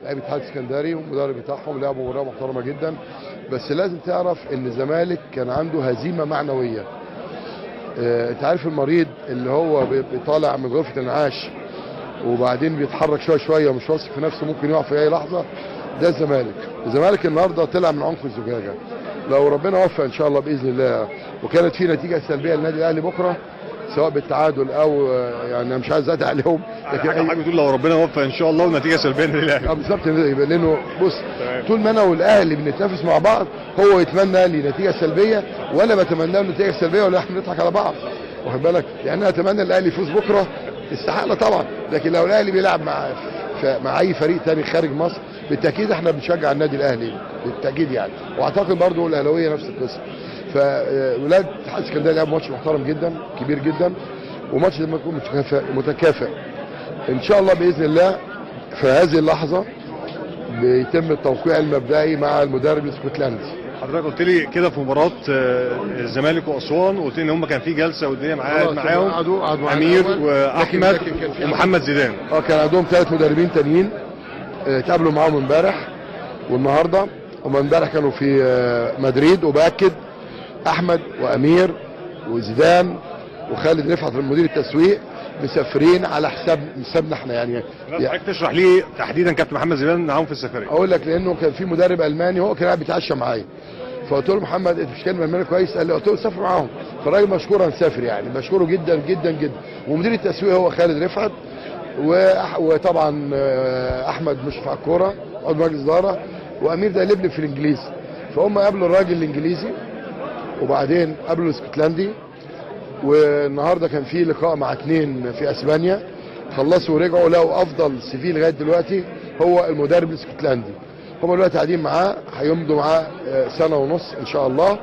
لعيبه اتحاد اسكندري والمدرب بتاعهم لعبوا مباراه محترمه جدا، بس لازم تعرف ان الزمالك كان عنده هزيمه معنويه. انت عارف المريض اللي هو بيطالع من غرفه الانعاش وبعدين بيتحرك شويه شويه ومش واثق في نفسه، ممكن يقع في اي لحظه. ده الزمالك النهارده طلع من عنق الزجاجه. لو ربنا وفق ان شاء الله باذن الله وكانت في نتيجه سلبيه للنادي الاهلي بكره، سواء بالتعادل او يعني انا مش عايز ادعي عليهم، لكن حاجه بتقول لو ربنا وفق ان شاء الله ونتيجه سلبيه للاهلي. بالظبط، لانه بص طول ما انا والاهلي بنتنافس مع بعض هو يتمنى لي نتيجه سلبيه وانا بتمنى له نتيجه سلبيه ولا احنا نضحك على بعض، واخد بالك؟ يعني انا اتمنى الاهلي يفوز بكره استحاله طبعا، لكن لو الاهلي بيلعب مع اي فريق تاني خارج مصر بالتاكيد احنا بنشجع النادي الاهلي بالتاكيد يعني، واعتقد برضه الاهلاويه نفس القصه. فولاد اتحاد اسكندريه لعبوا ماتش محترم جدا كبير جدا، وماتش لما يكون متكافئ ان شاء الله باذن الله. في هذه اللحظه بيتم التوقيع المبدئي مع المدرب الاسكتلندي. حضرتك قلت لي كده في مباراه الزمالك واسوان، وقلت لي ان هم كان في جلسه والدنيا معاهم امير واحمد ومحمد زيدان. كان عندهم 3 مدربين تانيين اتقابلوا معاهم امبارح والنهارده. هم امبارح كانوا في مدريد، وباكد احمد وامير وزيدان وخالد رفعت مدير التسويق مسافرين على حسابنا احنا يعني. حضرتك تشرح لي تحديدا كابتن محمد زيدان معاهم في السفريه؟ اقول لك لانه كان في مدرب الماني هو كان قاعد بيتعشى معايا، فقلت له محمد انت مش كلمه الماني كويس؟ قال لي، قلت له سافر معاهم. فالراجل مشكورا سافر يعني، بشكره جدا جدا جدا. ومدير التسويق هو خالد رفعت، وطبعا احمد مشرف على الكوره عضو مجلس اداره، وامير ده لبلب في الانجليزي. فهم قابلوا الراجل الانجليزي وبعدين قابلوا الاسكتلندي، والنهارده كان في لقاء مع 2 في اسبانيا، خلصوا ورجعوا لقوا افضل سي لغايه دلوقتي هو المدرب الاسكتلندي. هم دلوقتي قاعدين معاه، هيمضوا معاه 1.5 سنة ان شاء الله،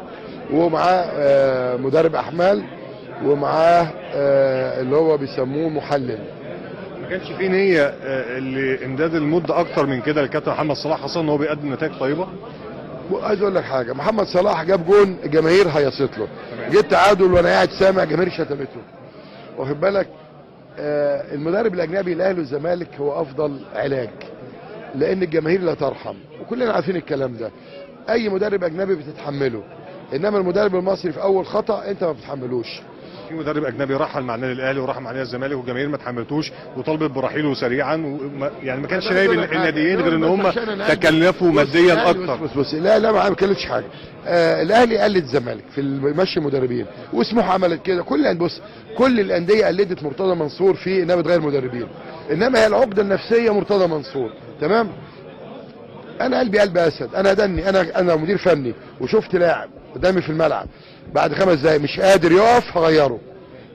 ومعاه مدرب احمال، ومعاه اللي هو بيسموه محلل. ما كانش في نيه لامداد المده اكتر من كده للكابتن محمد صلاح، خاصه ان هو بيقدم نتائج طيبه؟ عايز اقول لك حاجه، محمد صلاح جاب جون الجماهير هيصت له، جبت تعادل وانا قاعد سامع جماهير شتمته، واخد بالك؟ المدرب الاجنبي الاهلي والزمالك هو افضل علاج، لان الجماهير لا ترحم، وكلنا عارفين الكلام ده. اي مدرب اجنبي بتتحمله، انما المدرب المصري في اول خطا انت ما بتتحملوش. في مدرب اجنبي رحل مع النادي الاهلي ورحل مع نادي الزمالك والجماهير ما تحملتوش وطالبت برحيله سريعا، يعني ما كانش نايب الناديين غير ان هم تكلفوا ماديا اكتر. بص لا ما بكلفش حاجه. الاهلي قلد الزمالك في مشي مدربين، وسموحه عملت كده، كل الانديه قلدت مرتضى منصور في انها بتغير مدربين، انما هي العقده النفسيه مرتضى منصور. تمام؟ انا قلبي قلب اسد، انا مدير فني وشفت لاعب قدامي في الملعب بعد 5 دقايق مش قادر يقف هغيره.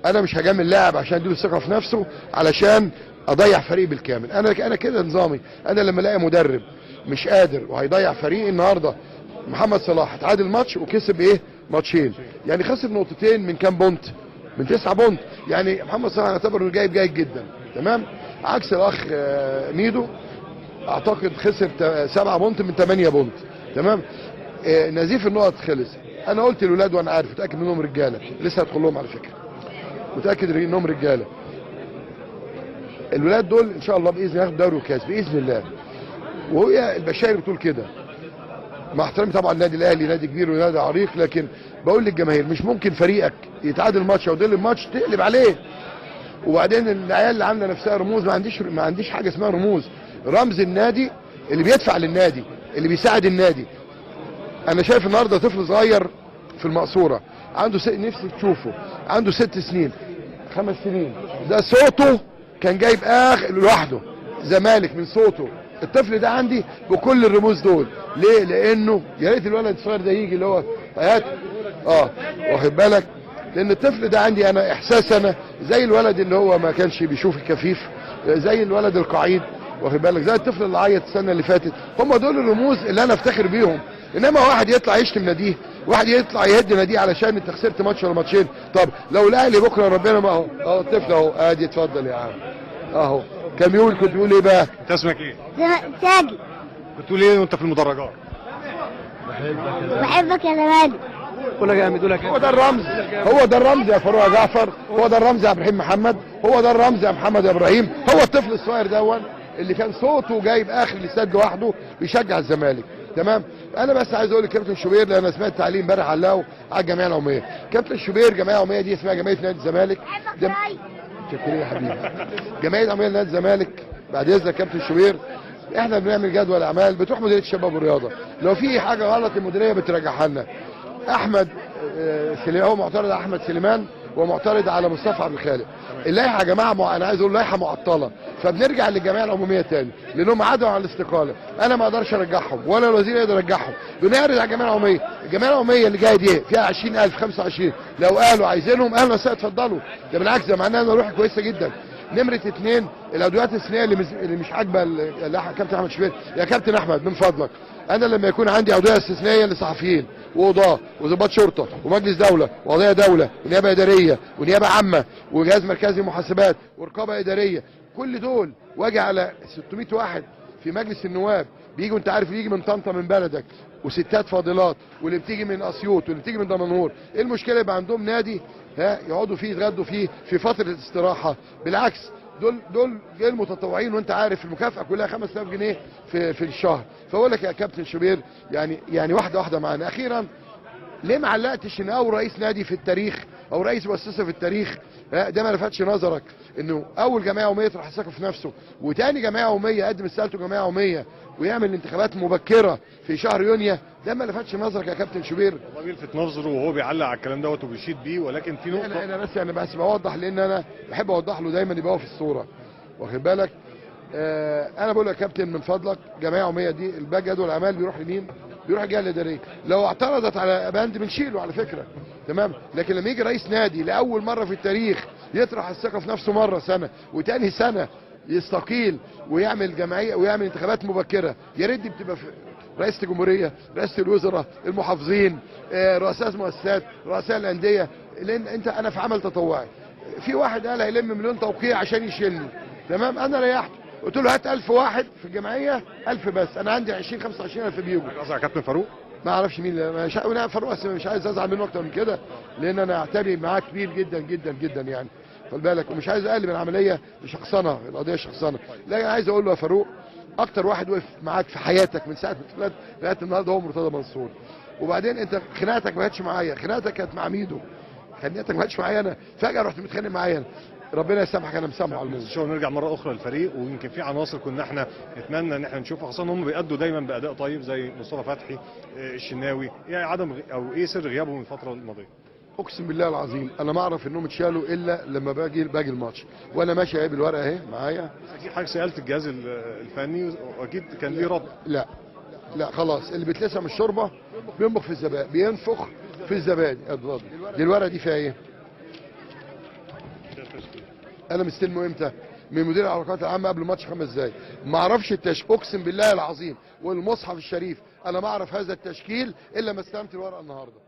انا مش هجامل لاعب عشان اديله الثقه في نفسه علشان اضيع فريق بالكامل. انا كده نظامي. انا لما الاقي مدرب مش قادر وهيضيع فريق، النهارده محمد صلاح اتعادل ماتش وكسب ماتشين، يعني خسر 2 نقطتين من كام بونت؟ من 9 بونت. يعني محمد صلاح اعتبر انه جيد جدا، تمام؟ عكس الاخ ميدو اعتقد خسر 7 بونت من 8 بونت، تمام؟ نزيف النقط خلص. انا قلت للولاد وانا عارف متاكد انهم رجاله، لسه هدخل لهم على فكره، متاكد انهم رجاله. الولاد دول ان شاء الله باذن الله ياخدوا دوري وكاس باذن الله، وهي البشاير بتقول كده. مع احترامي طبعا النادي الاهلي نادي كبير ونادي عريق، لكن بقول للجماهير مش ممكن فريقك يتعادل ماتش او يضل الماتش تقلب عليه. وبعدين العيال اللي عامله نفسها رموز، ما عنديش حاجه اسمها رموز. رمز النادي اللي بيدفع للنادي، اللي بيساعد النادي. انا شايف النهارده طفل صغير في المقصوره عنده نفسي تشوفه، عنده 6 سنين 5 سنين، ده صوته كان جايب لوحده زمالك من صوته. الطفل ده عندي بكل الرموز دول. ليه؟ لانه يا ريت الولد الصغير ده يجي اللي هو واخد بالك؟ لان الطفل ده عندي انا احساس، انا زي الولد اللي هو ما كانش بيشوف الكفيف، زي الولد القعيد، واخد بالك؟ زي الطفل اللي عيط السنه اللي فاتت. هم دول الرموز اللي انا افتخر بيهم. انما واحد يطلع يشتم ناديه، واحد يطلع يهد ناديه علشان انت خسرت ماتش ولا ماتشين. طب لو الاهلي بكره ربنا ما اهو الطفل اهو ادي اتفضل يا عم اهو. كنت بيقول ايه بقى؟ انت اسمك ايه؟ ساجي. كنت بتقول ايه وانت في المدرجات؟ بحبك يا زمالك. قول يا جامد، قول يا جامد. هو ده الرمز يا فاروق جعفر، هو ده الرمز يا عبد الرحيم محمد، هو ده الرمز يا محمد يا ابراهيم. هو الطفل الصغير دون اللي كان صوته جايب اخر الاستاد لوحده بيشجع الزمالك. تمام. انا بس عايز اقول لكابتن شوبير، لان انا سمعت تعليق امبارح علقه على الجمعيه العموميه. كابتن شوبير، الجمعيه العموميه دي اسمها جمعيه نادي الزمالك. شكرا يا حبيبي. جمعيه العموميه لنادي الزمالك بعد اذنك كابتن شوبير، احنا بنعمل جدول اعمال، بتروح مديريه الشباب والرياضه، لو في حاجه غلط المديريه بترجعها لنا. احمد هو معترض على احمد سليمان ومعترض على مصطفى عبد الخالق. اللائحه يا جماعه انا عايز اقول لائحه معطله، فبنرجع للجمعيه العموميه تاني لانهم عادوا على الاستقاله. انا ما اقدرش ارجعهم ولا الوزير يقدر يرجعهم، بنعرض على الجمعيه العموميه. الجمعيه العموميه اللي جايه دي فيها 20,000 25، لو قالوا عايزينهم اهلا وسهلا اتفضلوا، ده بالعكس ده معناه ان روح كويسه جدا. نمره 2 الادوات السنيه اللي مش عاجبه كابتن احمد شوبير. يا كابتن احمد من فضلك، انا لما يكون عندي ادويه استثنائيه لصحفيين وقضاه وضباط شرطه ومجلس دوله وقضايا دوله ونيابه اداريه ونيابه عامه وجهاز مركزي محاسبات ورقابه اداريه، كل دول واجي على 600 واحد في مجلس النواب بيجوا، انت عارف يجي من طنطا من بلدك وستات فاضلات، واللي بتيجي من اسيوط واللي بتيجي من دمنهور، ايه المشكله يبقى عندهم نادي يقعدوا فيه يتغدوا فيه في فتره الاستراحه؟ بالعكس دول جاي المتطوعين، وانت عارف المكافاه كلها 5000 جنيه في الشهر. فاقول لك يا كابتن شوبير يعني واحده واحده معانا. اخيرا ليه ما علقتش ان اول رئيس نادي في التاريخ او رئيس مؤسسه في التاريخ ده ما لفتش نظرك انه اول جمعيه عموميه يطرح الثقه في نفسه، وتاني جمعيه عموميه يقدم استقالته جمعيه عموميه ويعمل انتخابات مبكره في شهر يونيو؟ ده ما لفتش نظرك يا كابتن شوبير؟ والله بيلفت نظره وهو بيعلق على الكلام دوت وبيشيد بيه، ولكن في نقطه انا بس بوضح، لان انا بحب اوضح له دايما يبقى هو في الصوره، واخد بالك؟ انا بقول يا كابتن من فضلك، جمعيه عموميه دي الباقي جدول الاعمال بيروح لمين؟ بيروح الجهه الاداريه. لو اعترضت على بند بنشيله على فكره، تمام؟ لكن لما يجي رئيس نادي لاول مره في التاريخ يطرح الثقه في نفسه مره سنه وتاني سنه يستقيل ويعمل جمعيه ويعمل انتخابات مبكره، يا ريت دي بتبقى رئاسه الجمهوريه، رئاسه الوزراء، المحافظين، رؤساء المؤسسات، رؤساء الانديه. لان انا في عمل تطوعي، في واحد قال هيلم مليون توقيع عشان يشيلني، تمام؟ انا ريحته قلت له هات 1000 واحد في الجمعيه، 1000 بس، انا عندي 20 25,000 بيجوا. قصدك على كابتن فاروق؟ ما اعرفش مين فاروق، مش عايز ازعل منه اكتر من كده، لان انا اعتبر معاه كبير جدا جدا جدا يعني، خد بالك، ومش عايز اقلب العمليه لشخصنه، القضيه شخصنه. لا انا عايز اقول له يا فاروق، اكتر واحد وقف معاك في حياتك من ساعه ما اتولدت لغايه النهارده هو مرتضى منصور. وبعدين انت خناقتك ما كانتش معايا، خناقتك كانت مع ميدو، خناقتك ما كانتش معايا انا، فجاه رحت متخانق معايا انا. ربنا يسامحك، انا مسامحه على الموضوع. ان شاء الله نرجع مره اخرى للفريق، ويمكن في عناصر كنا احنا نتمنى ان احنا نشوفها، خاصه ان هم بيأدوا دايما باداء طيب زي مصطفى فتحي، الشناوي. يعني عدم او ايه سر غيابهم من الفتره الماضيه؟ اقسم بالله العظيم انا ما اعرف انهم اتشالوا الا لما باجي الماتش، وانا ماشي اهي بالورقه اهي معايا. اكيد حضرتك سالت الجهاز الفني واكيد كان ليه رد. لا خلاص، اللي بيتلسع من الشوربه بينفخ في الزبادي، بينفخ في الزبادي. دي الورقه دي فيها ايه؟ انا مستلمه امتى؟ من مدير العلاقات العامه قبل الماتش 5 دقايق. ما اعرفش اقسم بالله العظيم والمصحف الشريف انا ما اعرف هذا التشكيل الا ما استلمت الورقه النهارده،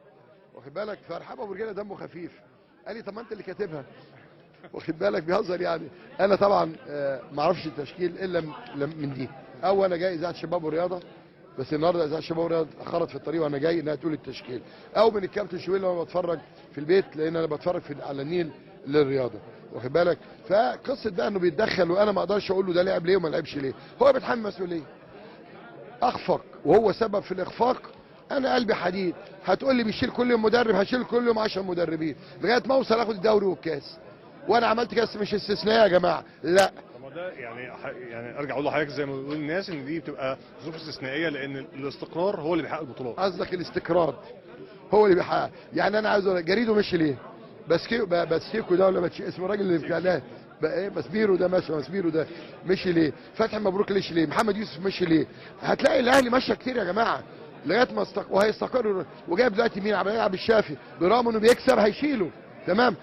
واخد بالك؟ فرحاب ابو رجاله دمه خفيف، قال لي طب ما انت اللي كاتبها، واخد بالك؟ بيهزر يعني. انا طبعا ما اعرفش التشكيل الا من دي، او انا جاي اذاعه الشباب والرياضه، بس النهارده اذاعه الشباب والرياضه اتاخرت في الطريق وانا جاي انها تقول التشكيل، او من الكابتن شويل لما بتفرج في البيت، لان انا بتفرج على النيل للرياضه، واخد بالك؟ فقصه بقى انه بيتدخل وانا ما اقدرش اقول له ده لعب ليه وما لعبش ليه، هو بيتحمل مسؤوليه. اخفق وهو سبب في الاخفاق، انا قلبي حديد. هتقول لي بيشيل كل يوم مدرب، هشيل كل يوم 10 مدربين لغايه ما اوصل اخد الدوري والكاس، وانا عملت كاس مش استثنائي يا جماعه، لا. طب ما ده يعني ارجع اقول لحضرتك زي ما بيقول الناس ان دي بتبقى ظروف استثنائيه، لان الاستقرار هو اللي بيحقق البطولات. قصدك الاستقرار هو اللي بيحقق؟ يعني انا عايز اقول جريدو مشي ليه؟ بسكيكو ده ولا اسمه الراجل اللي بتاع ده بقى ايه، مسبيرو ده ماشي، مسبيرو ده مشي ليه؟ فتحي مبروك ليش ليه؟ محمد يوسف مشي ليه؟ هتلاقي الاهلي ماشيه كتير يا جماعه لغايه ما وهيستقر. وجايب دلوقتي مين؟ عبد الشافي، برغم انه بيكسب هيشيله، تمام؟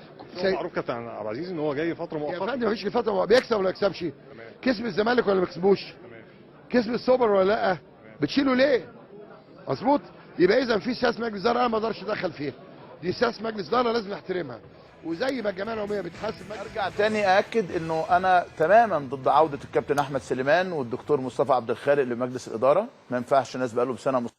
معروف كابتن عبد العزيز ان هو جاي فتره مؤقته. يا فندم مفيش فتره، بيكسب ولا ما يكسبش؟ كسب الزمالك ولا ما كسبوش؟ كسب السوبر ولا لا؟ بتشيله ليه؟ مظبوط؟ يبقى اذا في سياسه مجلس اداره انا ما اقدرش اتدخل فيها، دي سياسه مجلس اداره لازم نحترمها، وزي ما الجمعيه العموميه بتحاسب. ارجع تاني ااكد انه انا تماما ضد عوده الكابتن احمد سليمان والدكتور مصطفى عبد الخالق لمجلس الاداره، ما ينفعش ناس بقالهم سنه